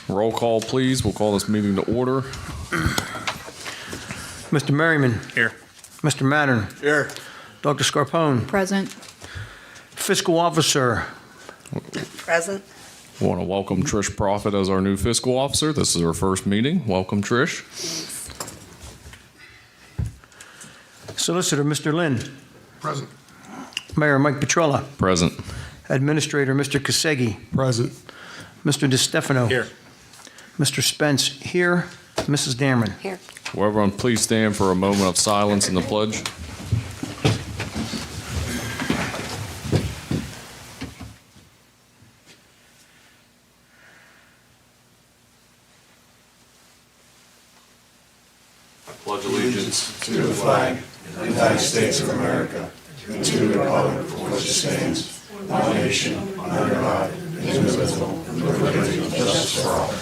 Roll call, please. We'll call this meeting to order. Mr. Merriman. Here. Mr. Mattern. Here. Dr. Scarpone. Present. Fiscal Officer. Present. Want to welcome Trish Profit as our new fiscal officer. This is her first meeting. Welcome, Trish. Solicitor, Mr. Lynn. Present. Mayor Mike Petrella. Present. Administrator, Mr. Kasegi. Present. Mr. DeStefano. Here. Mr. Spence here. Mrs. Dameron. Here. Will everyone please stand for a moment of silence in the pledge? I pledge allegiance to the flag of the United States of America, and to the republic for which it stands, one nation, under God, indivisible, with liberty and justice for all.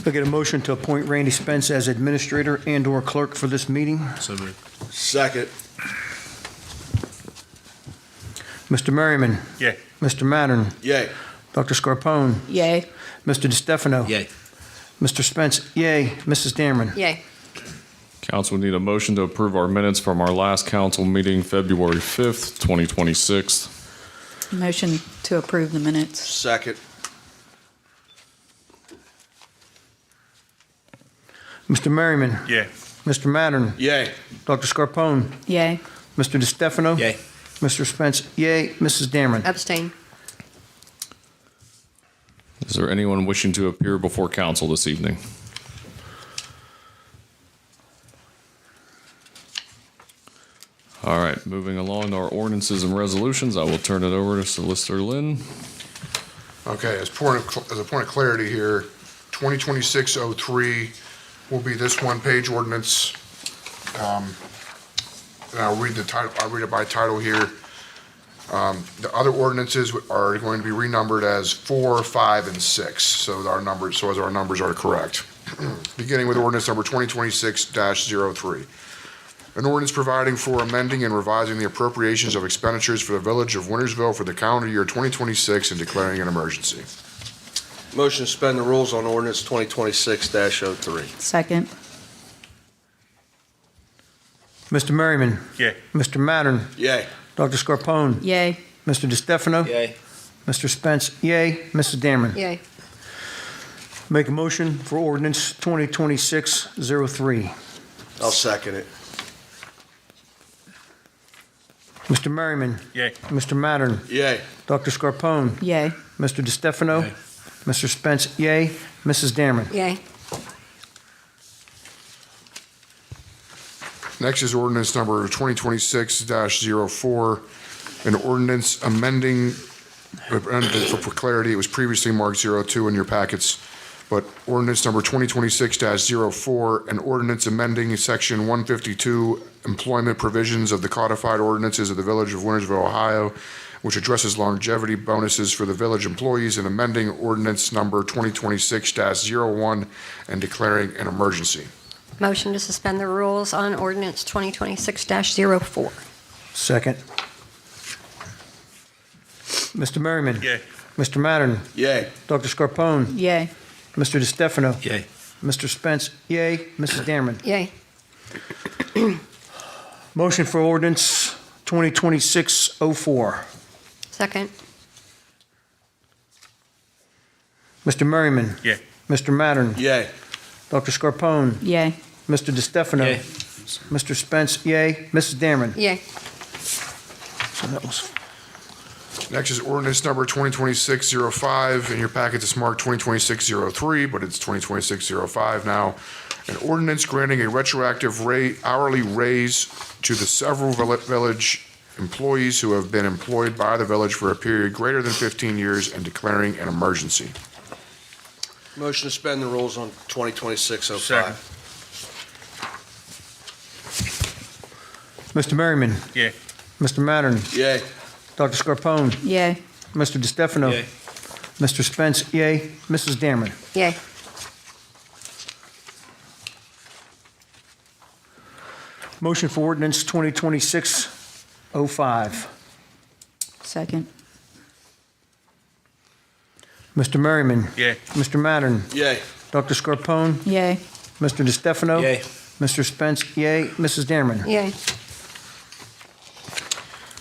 I get a motion to appoint Randy Spence as administrator and/or clerk for this meeting. So moved. Second. Mr. Merriman. Yay. Mr. Mattern. Yay. Dr. Scarpone. Yay. Mr. DeStefano. Yay. Mr. Spence, yay. Mrs. Dameron. Yay. Council, we need a motion to approve our minutes from our last council meeting, February 5th, 2026. Motion to approve the minutes. Second. Mr. Merriman. Yay. Mr. Mattern. Yay. Dr. Scarpone. Yay. Mr. DeStefano. Yay. Mr. Spence, yay. Mrs. Dameron. Abstain. Is there anyone wishing to appear before council this evening? All right, moving along to our ordinances and resolutions, I will turn it over to Solicitor Lynn. Okay, as a point of clarity here, 2026-03 will be this one-page ordinance. And I'll read the title, I'll read it by title here. The other ordinances are going to be renumbered as 4, 5, and 6, so our numbers are correct. Beginning with ordinance number 2026-03. An ordinance providing for amending and revising the appropriations of expenditures for the Village of Wintersville for the calendar year 2026 and declaring an emergency. Motion to suspend the rules on ordinance 2026-03. Second. Mr. Merriman. Yay. Mr. Mattern. Yay. Dr. Scarpone. Yay. Mr. DeStefano. Yay. Mr. Spence, yay. Mrs. Dameron. Yay. Make a motion for ordinance 2026-03. I'll second it. Mr. Merriman. Yay. Mr. Mattern. Yay. Dr. Scarpone. Yay. Mr. DeStefano. Yay. Mr. Spence, yay. Mrs. Dameron. Yay. Next is ordinance number 2026-04, an ordinance amending, for clarity, it was previously marked 02 in your packets, but ordinance number 2026-04, an ordinance amending section 152 employment provisions of the codified ordinances of the Village of Wintersville, Ohio, which addresses longevity bonuses for the village employees, and amending ordinance number 2026-01 and declaring an emergency. Motion to suspend the rules on ordinance 2026-04. Second. Mr. Merriman. Yay. Mr. Mattern. Yay. Dr. Scarpone. Yay. Mr. DeStefano. Yay. Mr. Spence, yay. Mrs. Dameron. Yay. Motion for ordinance 2026-04. Second. Mr. Merriman. Yay. Mr. Mattern. Yay. Dr. Scarpone. Yay. Mr. DeStefano. Yay. Mr. Spence, yay. Mrs. Dameron. Yay. So that was Next is ordinance number 2026-05. In your packet, it's marked 2026-03, but it's 2026-05 now. An ordinance granting a retroactive hourly raise to the several village employees who have been employed by the village for a period greater than 15 years and declaring an emergency. Motion to suspend the rules on 2026-05. Second. Mr. Merriman. Yay. Mr. Mattern. Yay. Dr. Scarpone. Yay. Mr. DeStefano. Yay. Mr. Spence, yay. Mrs. Dameron. Yay. Motion for ordinance 2026-05. Second. Mr. Merriman? Yay. Mr. Mattern? Yay. Dr. Scarpone? Yay. Mr. DeStefano? Yay. Mr. Spence, yay. Mrs. Dierman? Yay.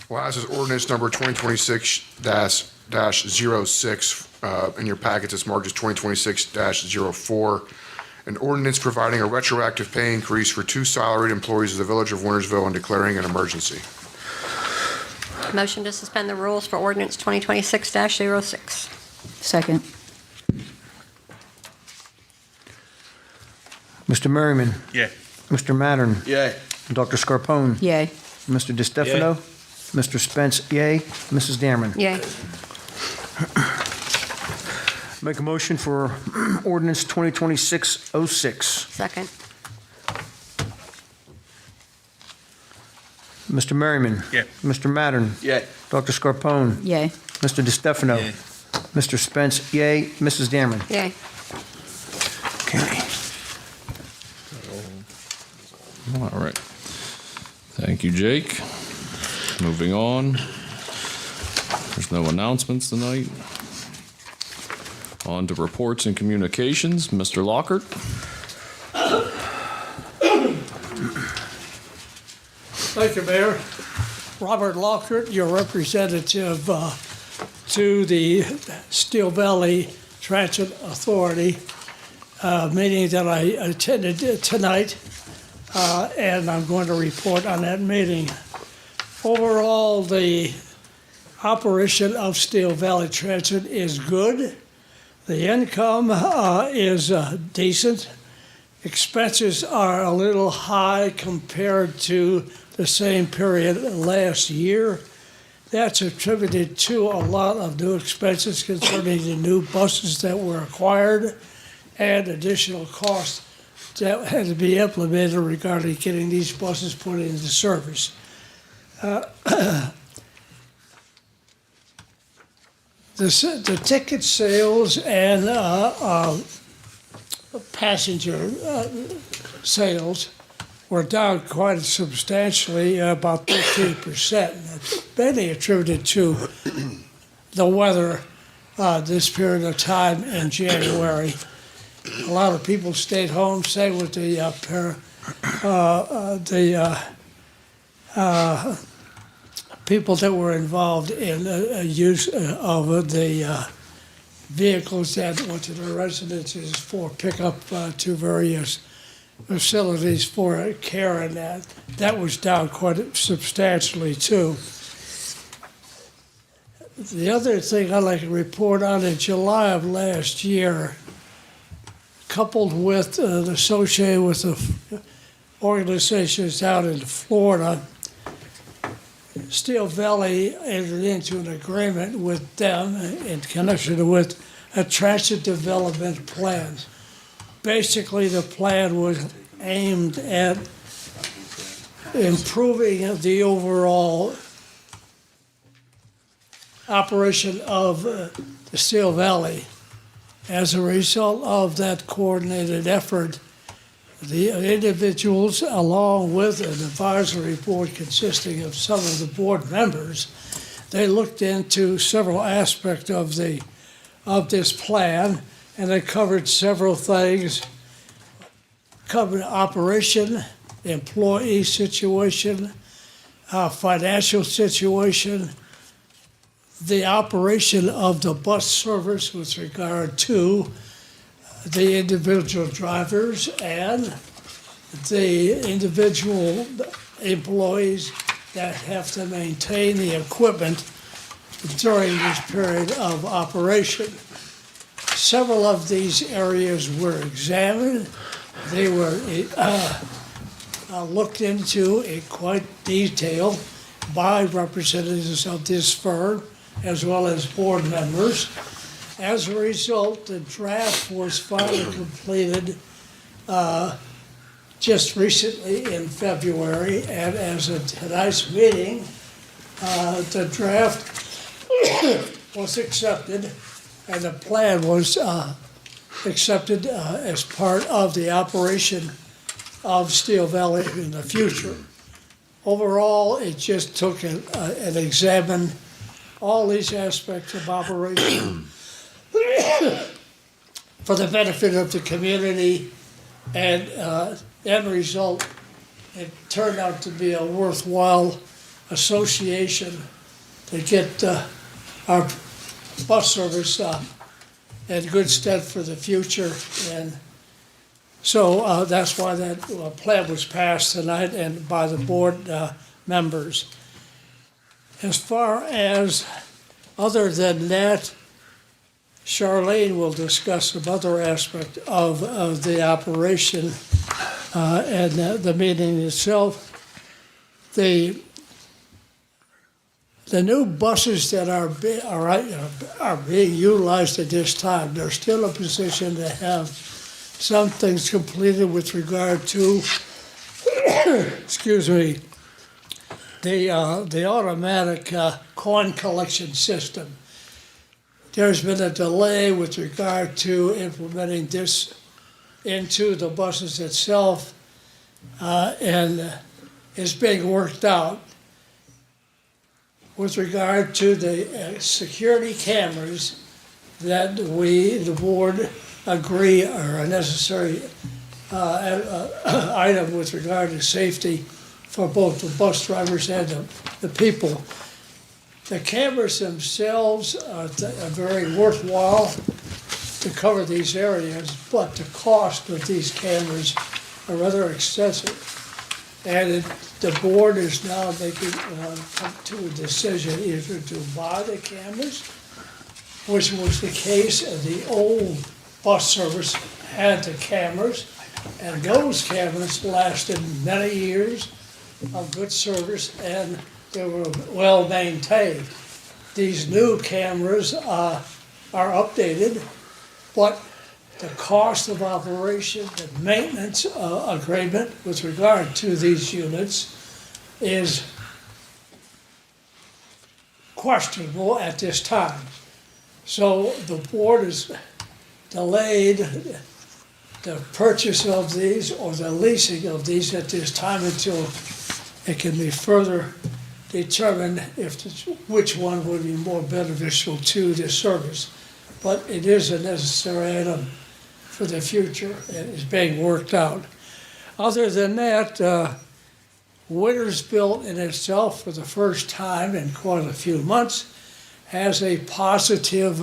Last is ordinance number 2026-06. In your packets, it's marked as 2026-04. An ordinance providing a retroactive pay increase for 2 salaried employees of the Village of Wintersville and declaring an emergency. Motion to suspend the rules for ordinance 2026-06. Second. Mr. Merriman? Yay. Mr. Mattern? Yay. Dr. Scarpone? Yay. Mr. DeStefano? Mr. Spence, yay. Mrs. Dierman? Yay. Make a motion for ordinance 2026-06. Second. Mr. Merriman? Yay. Mr. Mattern? Yay. Dr. Scarpone? Yay. Mr. DeStefano? Yay. Mr. Spence, yay. Mrs. Dierman? Yay. Okay. All right. Thank you, Jake. Moving on. There's no announcements tonight. On to reports and communications. Mr. Lockhart. Thank you, Mayor. Robert Lockhart, your representative to the Steel Valley Transit Authority meeting that I attended tonight, and I'm going to report on that meeting. Overall, the operation of Steel Valley Transit is good. The income is decent. Expenses are a little high compared to the same period last year. That's attributed to a lot of new expenses concerning the new buses that were acquired and additional costs that had to be implemented regarding getting these buses put into service. The ticket sales and passenger sales were down quite substantially, about 13%. That's mainly attributed to the weather this period of time in January. A lot of people stayed home, same with the people that were involved in use of the vehicles that went to their residences for pickup to various facilities for care, and that was down quite substantially too. The other thing I'd like to report on, in July of last year, coupled with associated with the organizations down in Florida, Steel Valley entered into an agreement with them in connection with a transit development plan. Basically, the plan was aimed at improving the overall operation of the Steel Valley. As a result of that coordinated effort, the individuals, along with an advisory board consisting of some of the board members, they looked into several aspects of this plan, and they covered several things. Covered operation, employee situation, financial situation, the operation of the bus service with regard to the individual drivers and the individual employees that have to maintain the equipment during this period of operation. Several of these areas were examined. They were looked into in quite detail by representatives of this firm as well as board members. As a result, the draft was finally completed just recently in February, and as of tonight's meeting, the draft was accepted, and the plan was accepted as part of the operation of Steel Valley in the future. Overall, it just took an examine all these aspects of operation for the benefit of the community, and end result, it turned out to be a worthwhile association to get our bus service in good stead for the future. And so that's why that plan was passed tonight and by the board members. As far as, other than that, Charlene will discuss some other aspect of the operation and the meeting itself. The new buses that are being utilized at this time, they're still in a position to have some things completed with regard to, excuse me, the automatic coin collection system. There's been a delay with regard to implementing this into the buses itself, and it's being worked out. With regard to the security cameras that we, the board, agree are a necessary item with regard to safety for both the bus drivers and the people. The cameras themselves are very worthwhile to cover these areas, but the cost of these cameras are rather excessive. And the board is now making, come to a decision either to buy the cameras, which was the case of the old bus service had the cameras, and those cameras lasted many years of good service, and they were well maintained. These new cameras are updated, but the cost of operation, the maintenance agreement with regard to these units is questionable at this time. So the board has delayed the purchase of these or the leasing of these at this time until it can be further determined which one would be more beneficial to the service. But it is a necessary item for the future and is being worked out. Other than that, Wintersville in itself, for the first time in quite a few months, has a positive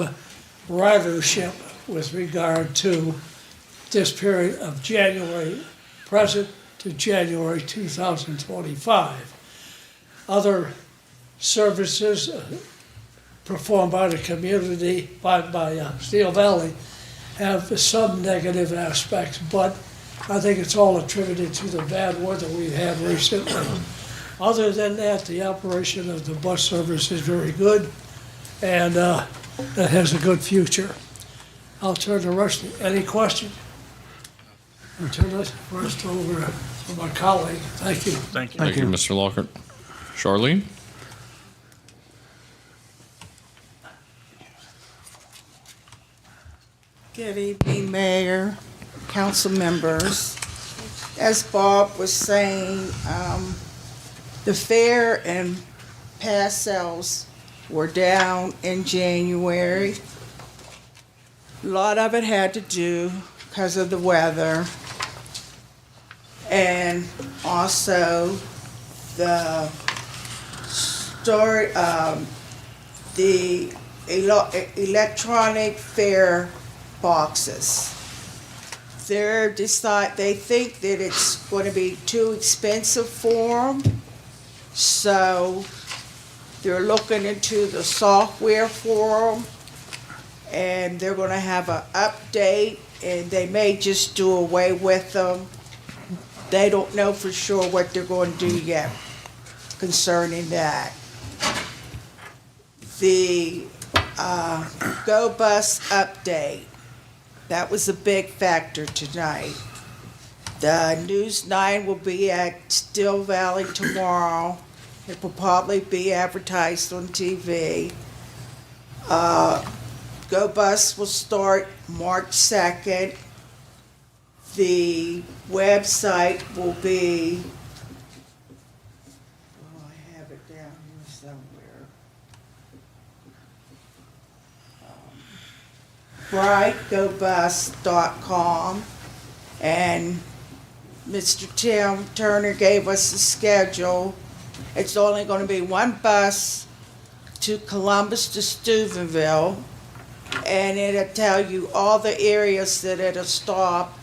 ridership with regard to this period of January present to January 2025. Other services performed by the community, by Steel Valley, have some negative aspects, but I think it's all attributed to the bad weather we've had recently. Other than that, the operation of the bus service is very good, and it has a good future. I'll turn the rest, any questions? I'll turn the rest over to my colleague. Thank you. Thank you, Mr. Lockhart. Charlene? Good evening, Mayor, council members. As Bob was saying, the fare and pass sales were down in January. A lot of it had to do because of the weather. And also the electronic fare boxes. They think that it's going to be too expensive for them, so they're looking into the software for them, and they're going to have an update, and they may just do away with them. They don't know for sure what they're going to do yet concerning that. The Go Bus update, that was a big factor tonight. The News 9 will be at Steel Valley tomorrow. It will probably be advertised on TV. Go Bus will start March 2nd. The website will be, I have it down here somewhere. brightgobus.com, and Mr. Tim Turner gave us the schedule. It's only going to be one bus to Columbus to Steubenville, and it'll tell you all the areas that it'll stop.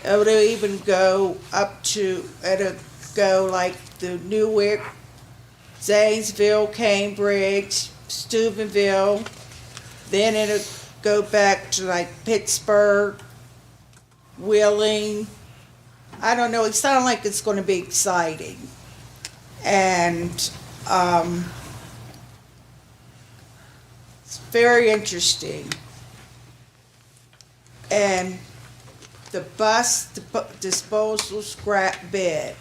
It'll even go up to, it'll go like the Newark, Zanesville, Cambridge, Steubenville. Then it'll go back to like Pittsburgh, Wheeling. I don't know, it sounds like it's going to be exciting. And it's very interesting. And the bus disposal scrap bid.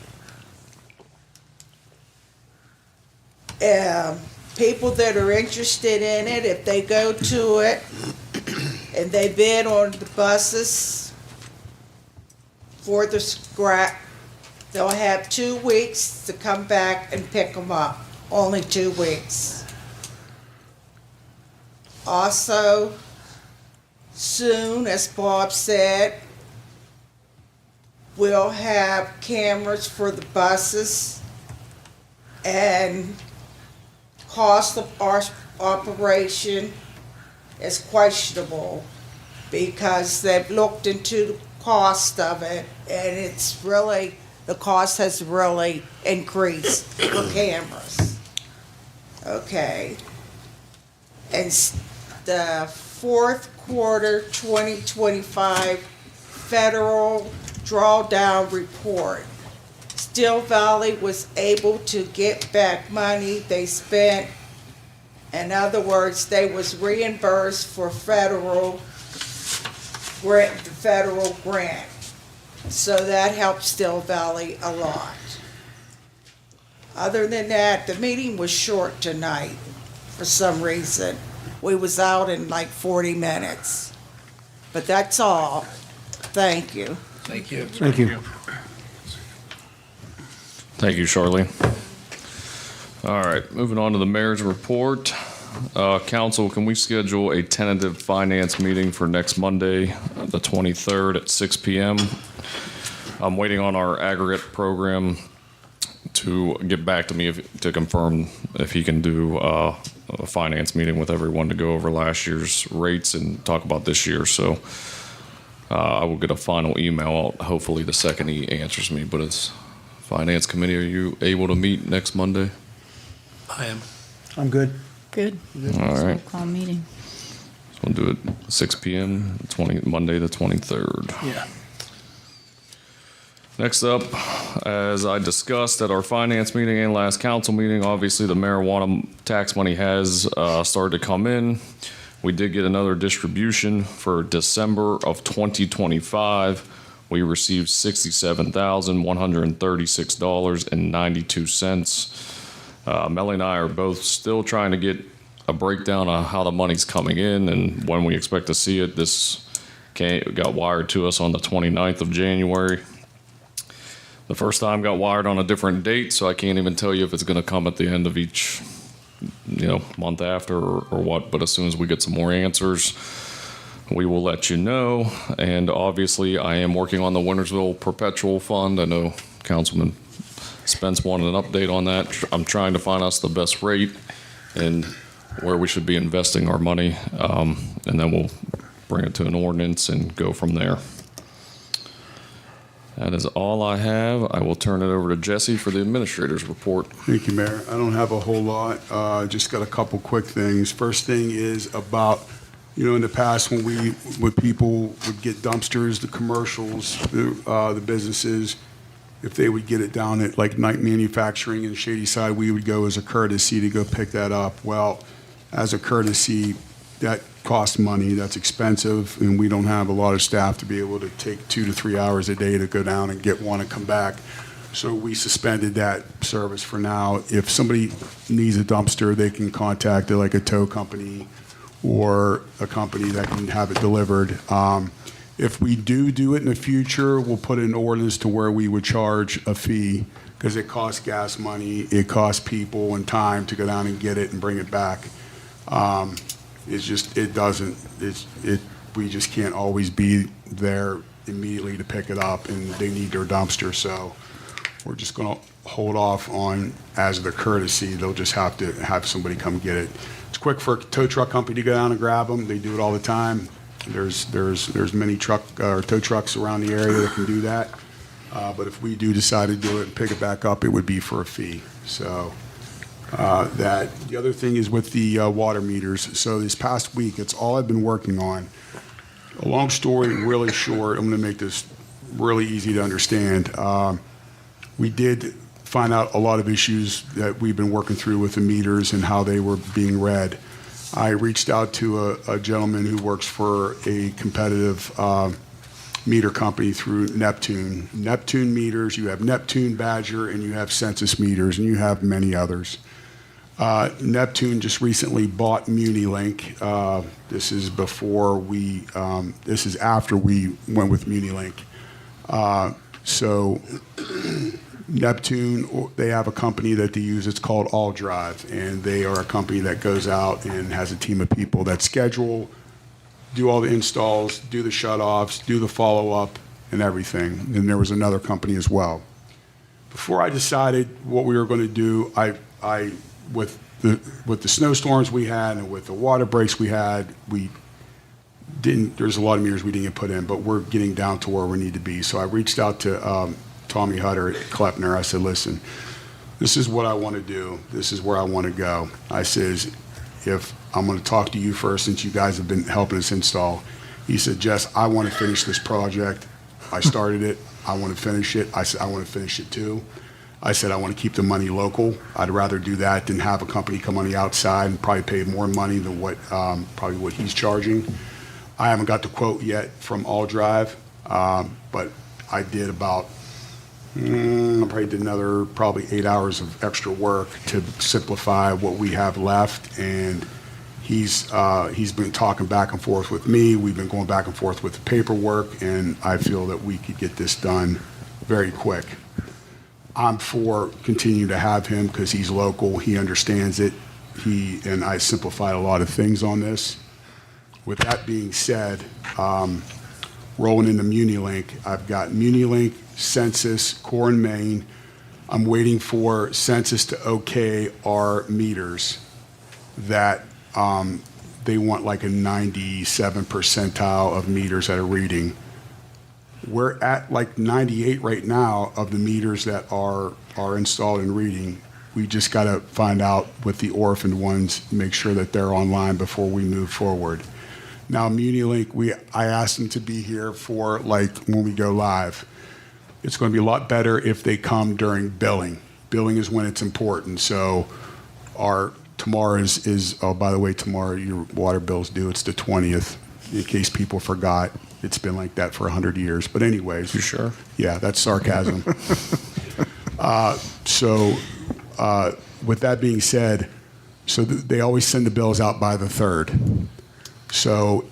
People that are interested in it, if they go to it and they bid on the buses for the scrap, they'll have 2 weeks to come back and pick them up. Only 2 weeks. Also, soon, as Bob said, we'll have cameras for the buses, and cost of our operation is questionable because they've looked into the cost of it, and it's really, the cost has really increased for cameras. Okay. And the fourth quarter 2025 federal drawdown report. Still Valley was able to get back money they spent. In other words, they was reimbursed for federal grant. So that helped Still Valley a lot. Other than that, the meeting was short tonight for some reason. We was out in like 40 minutes. But that's all. Thank you. Thank you. Thank you, Charlene. All right, moving on to the mayor's report. Council, can we schedule a tentative finance meeting for next Monday, the 23rd at 6 p.m.? I'm waiting on our aggregate program to get back to me to confirm if he can do a finance meeting with everyone to go over last year's rates and talk about this year. So I will get a final email out, hopefully the second he answers me. But it's Finance Committee, are you able to meet next Monday? I am. I'm good. Good. All right. Call meeting. So we'll do it 6 p.m. Monday the 23rd. Yeah. Next up, as I discussed at our finance meeting and last council meeting, obviously the marijuana tax money has started to come in. We did get another distribution for December of 2025. We received $67,136.92. Melly and I are both still trying to get a breakdown on how the money's coming in and when we expect to see it. This got wired to us on the 29th of January. The first time got wired on a different date, so I can't even tell you if it's going to come at the end of each, month after or what. But as soon as we get some more answers, we will let you know. And obviously, I am working on the Wintersville Perpetual Fund. I know Councilman Spence wanted an update on that. I'm trying to find us the best rate and where we should be investing our money, and then we'll bring it to an ordinance and go from there. That is all I have. I will turn it over to Jesse for the administrator's report. Thank you, Mayor. I don't have a whole lot. Just got a couple quick things. First thing is about, in the past when people would get dumpsters, the commercials, the businesses, if they would get it down at like Night Manufacturing in Shady Side, we would go as a courtesy to go pick that up. Well, as a courtesy, that costs money, that's expensive, and we don't have a lot of staff to be able to take 2 to 3 hours a day to go down and get one and come back. So we suspended that service for now. If somebody needs a dumpster, they can contact like a tow company or a company that can have it delivered. If we do it in the future, we'll put an ordinance to where we would charge a fee because it costs gas money, it costs people and time to go down and get it and bring it back. It's just, it we just can't always be there immediately to pick it up, and they need their dumpster, so we're just gonna hold off on, as the courtesy, they'll just have to have somebody come get it. It's quick for a tow truck company to go down and grab them. They do it all the time. There's many tow trucks around the area that can do that. But if we do decide to do it and pick it back up, it would be for a fee. So the other thing is with the water meters. So this past week, it's all I've been working on. A long story, really short. I'm going to make this really easy to understand. We did find out a lot of issues that we've been working through with the meters and how they were being read. I reached out to a gentleman who works for a competitive meter company through Neptune. Neptune meters, you have Neptune, Badger, and you have Census meters, and you have many others. Neptune just recently bought MuniLink. This is this is after we went with MuniLink. So Neptune, they have a company that they use, it's called AllDrive, and they are a company that goes out and has a team of people that schedule, do all the installs, do the shutoffs, do the follow-up, and everything. And there was another company as well. Before I decided what we were going to do, I with the snowstorms we had and with the water breaks we had, there's a lot of meters we didn't get put in, but we're getting down to where we need to be. So I reached out to Tommy Hutter at Kleppner. I said, listen, this is what I want to do. This is where I want to go. I says, if I'm going to talk to you first, since you guys have been helping us install. He said, Jess, I want to finish this project. I started it. I want to finish it. I said, I want to finish it too. I said, I want to keep the money local. I'd rather do that than have a company come on the outside and probably pay more money than what he's charging. I haven't got the quote yet from AllDrive, but I did about, I probably did another 8 hours of extra work to simplify what we have left, and he's been talking back and forth with me. We've been going back and forth with the paperwork, and I feel that we could get this done very quick. I'm for continue to have him because he's local, he understands it. And I simplified a lot of things on this. With that being said, rolling into MuniLink, I've got MuniLink, Census, Core and Main. I'm waiting for Census to okay our meters that they want like a 97 percentile of meters that are reading. We're at like 98 right now of the meters that are installed and reading. We just got to find out with the orphaned ones, make sure that they're online before we move forward. Now, MuniLink, I asked them to be here for like when we go live. It's going to be a lot better if they come during billing. Billing is when it's important. So tomorrow is oh, by the way, tomorrow your water bill's due. It's the 20th, in case people forgot. It's been like that for 100 years. But anyways. You sure? Yeah, that's sarcasm. With that being said, they always send the bills out by the 3rd. So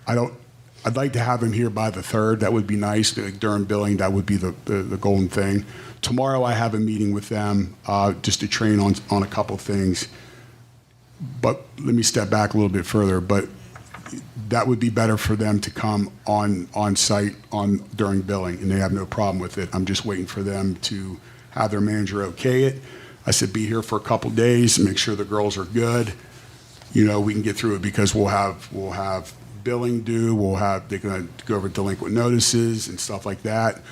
I'd like to have him here by the 3rd. That would be nice. During billing, that would be the golden thing. Tomorrow I have a meeting with them just to train on a couple things. But let me step back a little bit further. But that would be better for them to come on site during billing, and they have no problem with it. I'm just waiting for them to have their manager okay it. I said, be here for a couple days, make sure the girls are good. We can get through it because we'll have billing due. They're going to go over delinquent notices and stuff like that.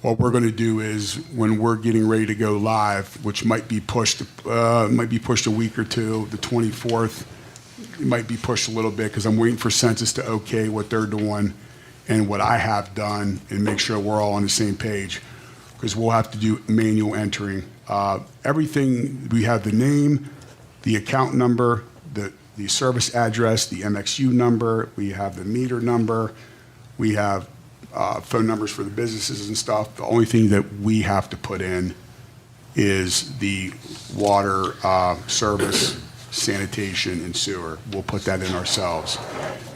What we're going to do is when we're getting ready to go live, which might be pushed a week or two, the 24th, it might be pushed a little bit because I'm waiting for Census to okay what they're doing and what I have done and make sure we're all on the same page, because we'll have to do manual entering. Everything, we have the name, the account number, the service address, the MXU number, we have the meter number, we have phone numbers for the businesses and stuff. The only thing that we have to put in is the water service, sanitation, and sewer. We'll put that in ourselves.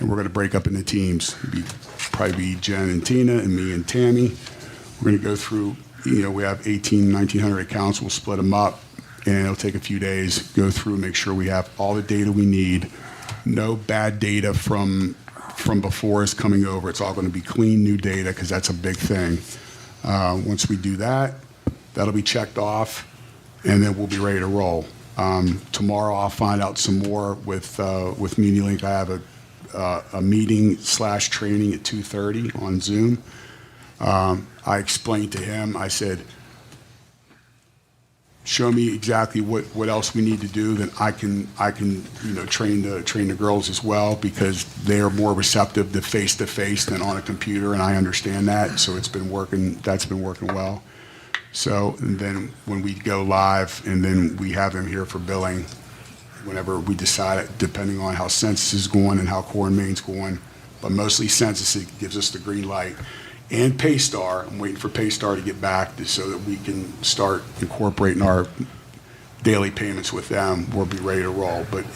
And we're going to break up into teams. Probably be Jen and Tina and me and Tammy. We're going to go through, we have 1,900 accounts. We'll split them up, and it'll take a few days, go through, make sure we have all the data we need no bad data from before is coming over. It's all going to be clean, new data, because that's a big thing. Once we do that, that'll be checked off, and then we'll be ready to roll. Tomorrow, I'll find out some more with MediaLink. I have a meeting/training at 2:30 on Zoom. I explained to him, I said, show me exactly what else we need to do, then I can train the girls as well, because they are more receptive to face than on a computer, and I understand that. So that's been working well. So, and then when we go live, and then we have them here for billing whenever we decide, depending on how census is going and how core and main's going, but mostly census, it gives us the green light. And Paystar, I'm waiting for Paystar to get back so that we can start incorporating our daily payments with them. We'll be ready to roll, but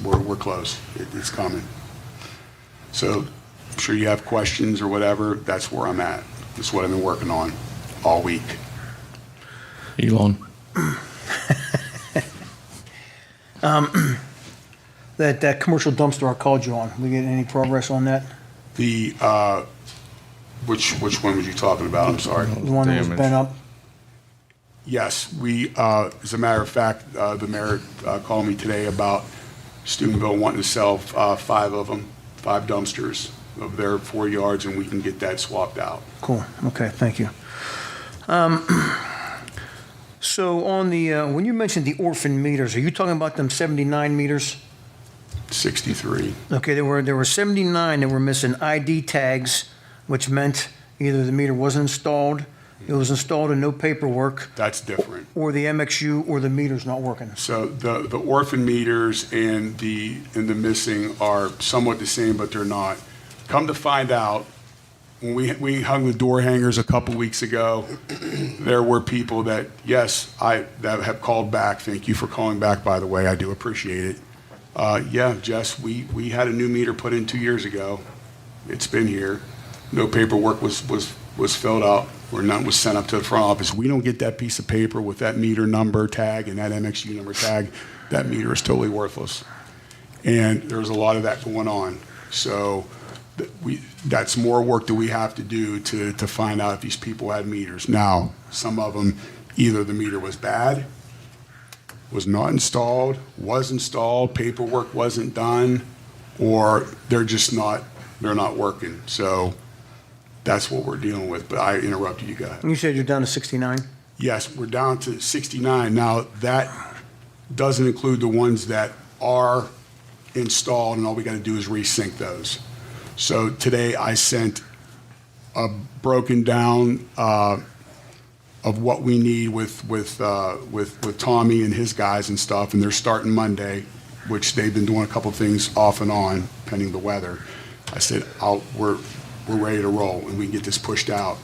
we're close. It's coming. So I'm sure you have questions or whatever. That's where I'm at. That's what I've been working on all week. Elon? That commercial dumpster I called you on, we get any progress on that? The which one was you talking about? I'm sorry. The one that was Damage. bent up? Yes, as a matter of fact, the mayor called me today about Steubenville wanting to sell 5 of them, 5 dumpsters of their 4 yards, and we can get that swapped out. Cool, okay, thank you. So on the, when you mentioned the orphan meters, are you talking about them 79 meters? 63. Okay, there were 79 that were missing ID tags, which meant either the meter wasn't installed, it was installed and no paperwork, That's different. or the MXU or the meter's not working. So the orphan meters and the missing are somewhat the same, but they're not. Come to find out, when we hung the door hangers a couple weeks ago, there were people that, yes, that have called back. Thank you for calling back, by the way. I do appreciate it. Yeah, Jess, we had a new meter put in 2 years ago. It's been here. No paperwork was filled out, or none was sent up to the front office. We don't get that piece of paper with that meter number tag and that MXU number tag. That meter is totally worthless. And there's a lot of that going on. So that's more work that we have to do to find out if these people had meters. Now, some of them, either the meter was bad, was not installed, was installed, paperwork wasn't done, or they're not working. So that's what we're dealing with, but I interrupted you guys. You said you're down to 69? Yes, we're down to 69. Now, that doesn't include the ones that are installed, and all we got to do is resync those. So today I sent a broken down of what we need with Tommy and his guys and stuff, and they're starting Monday, which they've been doing a couple things off and on, pending the weather. I said, we're ready to roll, and we can get this pushed out.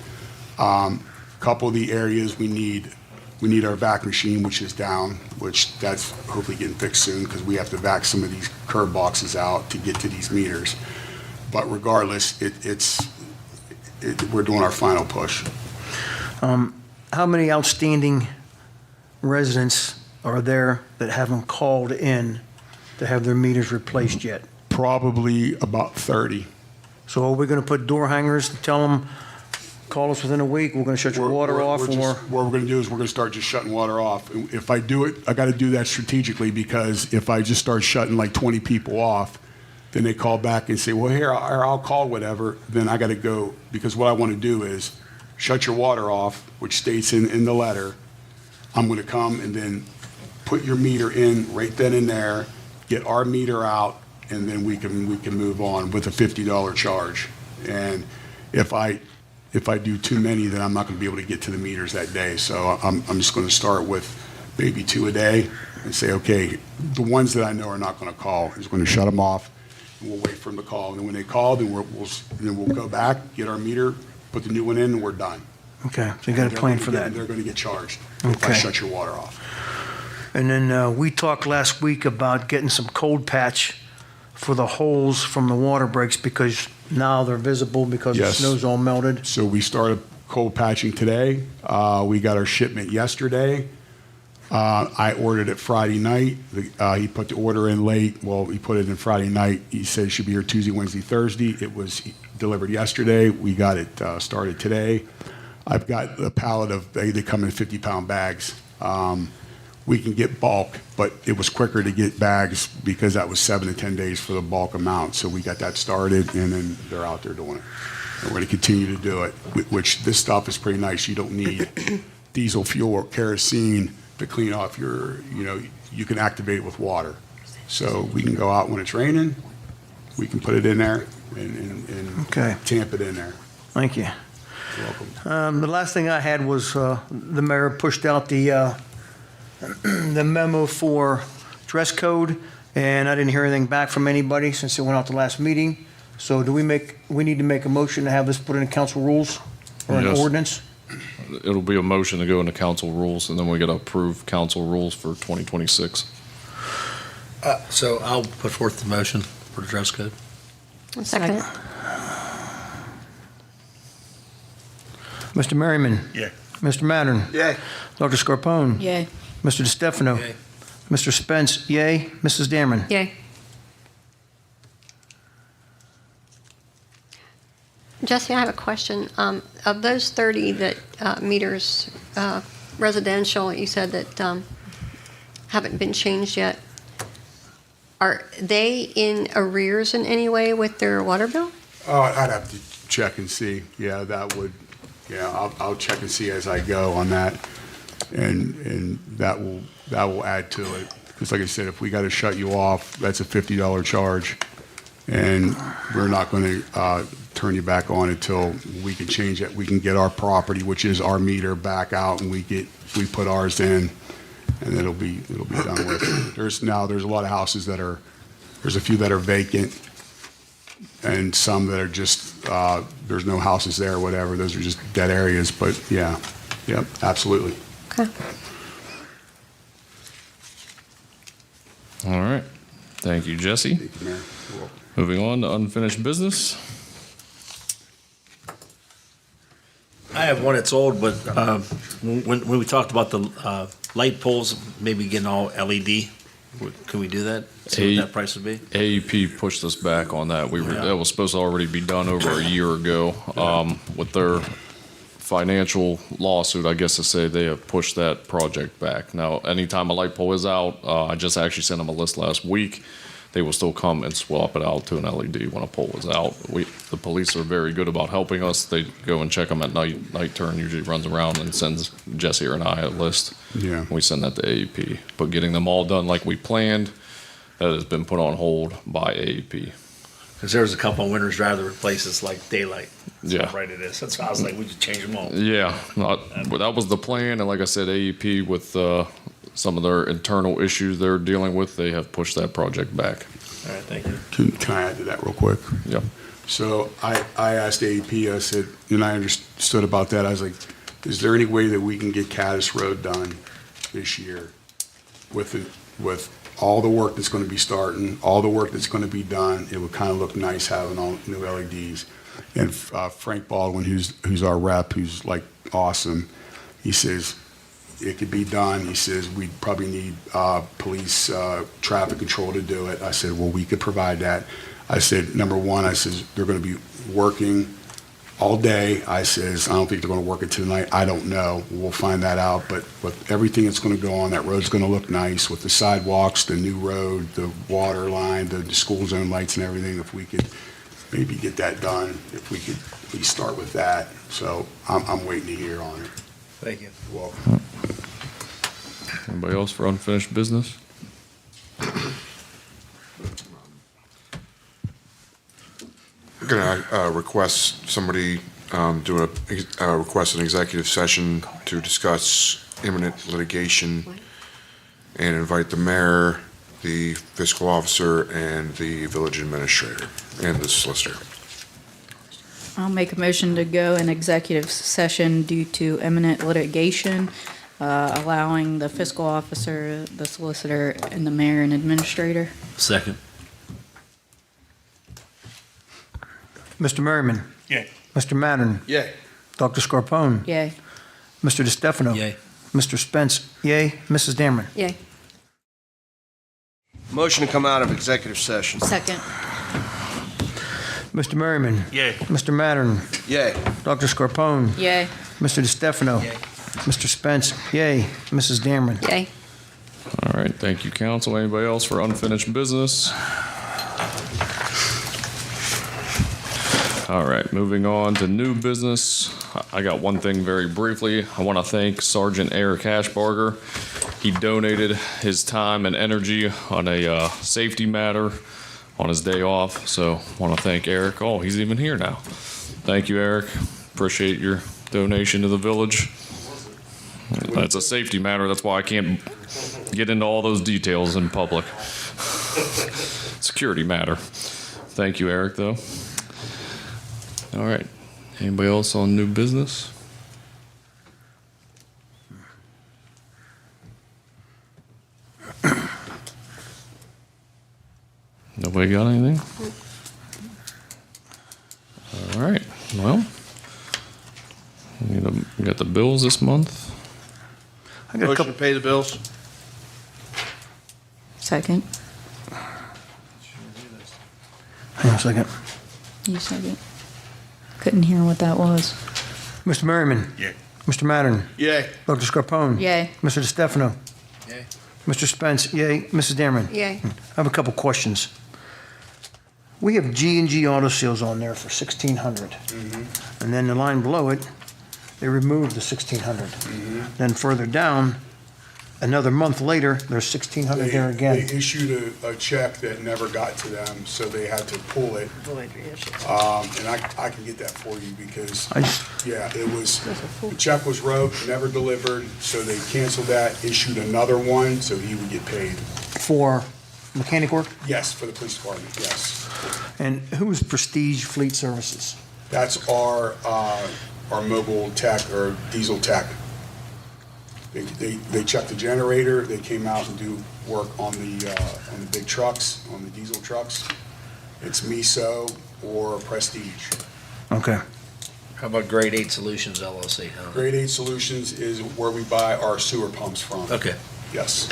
Couple of the areas we need our vac machine, which is down, which that's hopefully getting fixed soon, because we have to vac some of these curb boxes out to get to these meters. But regardless, we're doing our final push. How many outstanding residents are there that haven't called in to have their meters replaced yet? Probably about 30. So are we going to put door hangers to tell them, call us within a week, we're going to shut your water off, or? What we're going to do is we're going to start just shutting water off. And if I do it, I got to do that strategically, because if I just start shutting like 20 people off, then they call back and say, well, here, I'll call whatever. Then I got to go, because what I want to do is shut your water off, which states in the letter. I'm going to come and then put your meter in right then and there, get our meter out, and then we can move on with a $50 charge. And if I do too many, then I'm not going to be able to get to the meters that day. So I'm just going to start with maybe 2 a day and say, okay, the ones that I know are not going to call, is going to shut them off, and we'll wait for them to call. And then when they call, then we'll go back, get our meter, put the new one in, and we're done. Okay, so you got a plan for that. They're going to get charged if I Okay. shut your water off. And then we talked last week about getting some cold patch for the holes from the water breaks, because now they're visible because the Yes. snow's all melted. So we started cold patching today. We got our shipment yesterday. I ordered it Friday night. He put the order in late. Well, he put it in Friday night. He said it should be here Tuesday, Wednesday, Thursday. It was delivered yesterday. We got it started today. I've got a pallet of, they come in 50-pound bags. We can get bulk, but it was quicker to get bags because that was 7 to 10 days for the bulk amount. So we got that started, and then they're out there doing it. And we're going to continue to do it, which this stuff is pretty nice. You don't need diesel fuel or kerosene to clean off your, you can activate it with water. So we can go out when it's raining, we can put it in there and Okay. tamp it in there. Thank you. You're welcome. The last thing I had was the mayor pushed out the memo for dress code, and I didn't hear anything back from anybody since it went out the last meeting. So we need to make a motion to have this put in council rules or an Yes. ordinance? It'll be a motion to go into council rules, and then we got to approve council rules for 2026. So I'll put forth the motion for the dress code. Second. Mr. Merriman? Yeah. Mr. Mattern? Yay. Dr. Scarpone? Yay. Mr. DeStefano? Yay. Mr. Spence, yay. Mrs. Dameron? Yay. Jesse, I have a question. Of those 30 that meters residential, you said that haven't been changed yet, are they in arrears in any way with their water bill? Oh, I'd have to check and see. Yeah, I'll check and see as I go on that. And that will add to it. Because like I said, if we got to shut you off, that's a $50 charge. And we're not going to turn you back on until we can change it. We can get our property, which is our meter, back out, and we put ours in, and it'll be done with. There's a lot of houses there's a few that are vacant, and some that are just there's no houses there or whatever. Those are just dead areas. But yeah, yep, absolutely. Okay. All right. Thank you, Jesse. Thank you, Mayor. You're welcome. Moving on to unfinished business. I have one that's old, but when we talked about the light poles, maybe getting all LED, can we do that? See what that price would be? AEP pushed us back on that. That was supposed to already be done over a year ago. With their financial lawsuit, I guess to say, they have pushed that project back. Now, anytime a light pole is out, I just actually sent them a list last week. They will still come and swap it out to an LED when a pole is out. The police are very good about helping us. They go and check them at night. Night turn usually runs around and sends Jesse and I a list. Yeah. We send that to AEP. But getting them all done like we planned, that has been put on hold by AEP. Because there was a couple of Winters Drive that replaces like daylight. That's Yeah. how bright it is. That's why I was like, we just change them all. Yeah, that was the plan, and like I said, AEP with some of their internal issues they're dealing with, they have pushed that project back. All right, thank you. Can I add to that real quick? Yep. So I asked AEP, I said, and I understood about that. I was like, is there any way that we can get Cadiz Road done this year with all the work that's going to be starting, all the work that's going to be done? It would kind of look nice having all new LEDs. And Frank Baldwin, who's our rep, who's like awesome, he says it could be done. He says we'd probably need police traffic control to do it. I said, well, we could provide that. I said, number one, I says they're going to be working all day. I says, I don't think they're going to work it tonight. I don't know. We'll find that out. But with everything that's going to go on, that road's going to look nice with the sidewalks, the new road, the water line, the school zone lights and everything. If we could maybe get that done, if we could at least start with that. So I'm waiting to hear on it. Thank you. You're welcome. Anybody else for unfinished business? I'm going to request somebody request an executive session to discuss imminent litigation and invite the mayor, the fiscal officer, and the village administrator, and the solicitor. I'll make a motion to go in executive session due to imminent litigation, allowing the fiscal officer, the solicitor, and the mayor and administrator. Second. Mr. Merriman? Yay. Mr. Mattern? Yay. Dr. Scarpone? Yay. Mr. DeStefano? Yay. Mr. Spence, yay. Mrs. Dameron. Yay. Motion to come out of executive session. Second. Mr. Merriman. Yay. Mr. Mattern. Yay. Dr. Scarpone. Yay. Mr. DeStefano. Mr. Spence, yay. Mrs. Dameron. Yay. All right, thank you, council. Anybody else for unfinished business? All right, moving on to new business. I got one thing very briefly. I want to thank Sergeant Eric Ashbarger. He donated his time and energy on a safety matter on his day off. So I want to thank Eric. Oh, he's even here now. Thank you, Eric. Appreciate your donation to the village. It's a safety matter. That's why I can't get into all those details in public. Security matter. Thank you, Eric, though. All right. Anybody else on new business? Nobody got anything? All right. Well, we got the bills this month. I got a Motion couple, to pay the bills. Second. hang on a second. You second. Couldn't hear what that was. Mr. Merriman. Yay. Mr. Mattern. Yay. Dr. Scarpone. Yay. Mr. DeStefano. Yay. Mr. Spence, yay. Mrs. Dameron. Yay. I have a couple questions. We have G&G Auto Sales on there for 1,600. And then the line below it, they removed the 1,600. Then further down, another month later, there's 1,600 there again. They issued a check that never got to them, so they had to pull it. And I can get that for you because, I just- yeah, it was, the check was wrote, never delivered, so they canceled that, issued another one, so he would get paid. For mechanic work? Yes, for the police department, yes. And who is Prestige Fleet Services? That's our mobile tech or diesel tech. They check the generator, they came out and do work on the big trucks, on the diesel trucks. It's MISO or Prestige. Okay. How about Grade 8 Solutions LLC? Grade 8 Solutions is where we buy our sewer pumps from. Okay. Yes.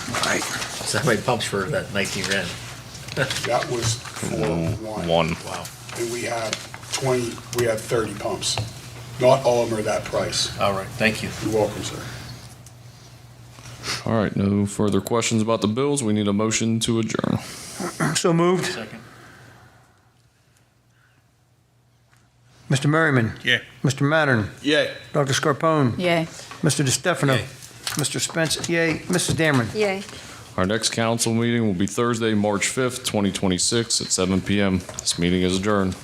All right. So how many pumps for that 19 grand? That was for one. One. Wow. And we have 30 pumps. Not all of them are that price. All right, thank you. You're welcome, sir. All right, no further questions about the bills. We need a motion to adjourn. So moved. Second. Mr. Merriman. Yay. Mr. Mattern. Yay. Dr. Scarpone. Yay. Mr. DeStefano. Yay. Mr. Spence, yay. Mrs. Dameron. Yay. Our next council meeting will be Thursday, March 5th, 2026 at 7 p.m. This meeting is adjourned.